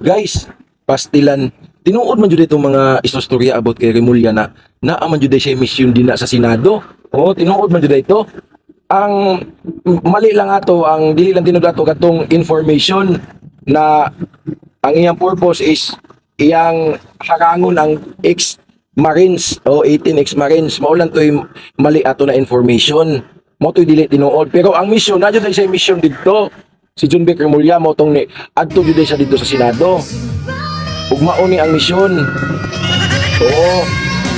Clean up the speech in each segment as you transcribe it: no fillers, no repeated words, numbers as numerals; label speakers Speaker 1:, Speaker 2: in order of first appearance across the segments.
Speaker 1: Guys, pastilan. Tinuod man jud itong mga istorya about kay Remulla na naaman jud siya mission din na sa Senado. Oh, tinuod man jud ito. Ang mali lang ato, ang dili lang tinuod ato katong information na ang iyang purpose is iyang harangon ang ex-Marines o 18 ex-Marines. Maulan to yung mali ato na information. Mo to dili tinuod. Pero ang mission, na jud siya mission dito. Si John Vic Remulla mo tong ni adto jud siya dito sa Senado. Ug mao ni ang misyon. Oo.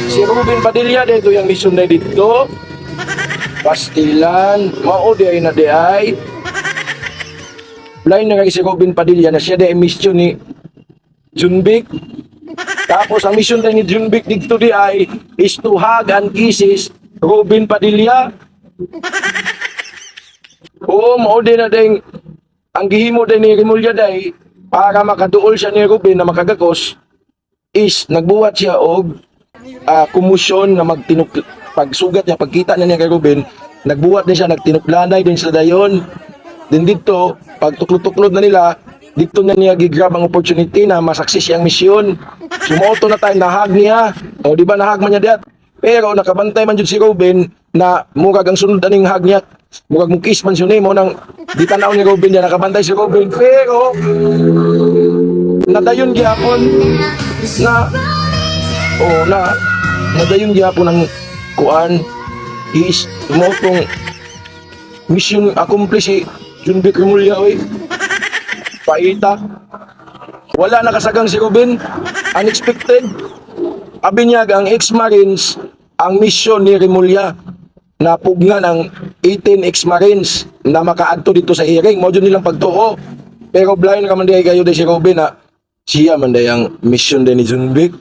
Speaker 1: Si Ruben Padilla dito yung mission na dito. Pastilan, mao di ay na di ay. Lain na kay si Ruben Padilla na siya di ay mission ni John Vic. Tapos ang mission na ni John Vic dito di ay is to hug and kisses Ruben Padilla. Oo, mao di na ding ang gihimo din ni Remulla day para makaduol siya ni Ruben na makagakos is nagbuhat siya og kumusyon na pagsugat niya, pagkita niya ni kay Ruben, nagbuhat din siya, nagtinuklanay din sa dayon. Din dito, pag tuklod-tuklod na nila, dito na niya gigrab ang opportunity na masaksis siyang misyon. Sumoto na tayo, nahag niya. O di ba nahag man niya diat? Pero nakabantay man jud si Ruben na murag ang sunod aning hag niya. Murag mo kiss man siya mo nang di tanaw ni Ruben niya, nakabantay si Ruben. Pero nadayon gyapon na nadayon gyapon ang kuan is motong mission accomplished si John Vic Remulla oy. Paita. Wala nakasagang si Ruben. Unexpected. Abinyag ang ex-Marines ang mission ni Remulla na pugnan ang 18 ex-Marines na makaadto dito sa hearing. Mo nilang pagtuo. Pero blind ka man di kayo si Ruben na siya man day ang mission din ni John Vic.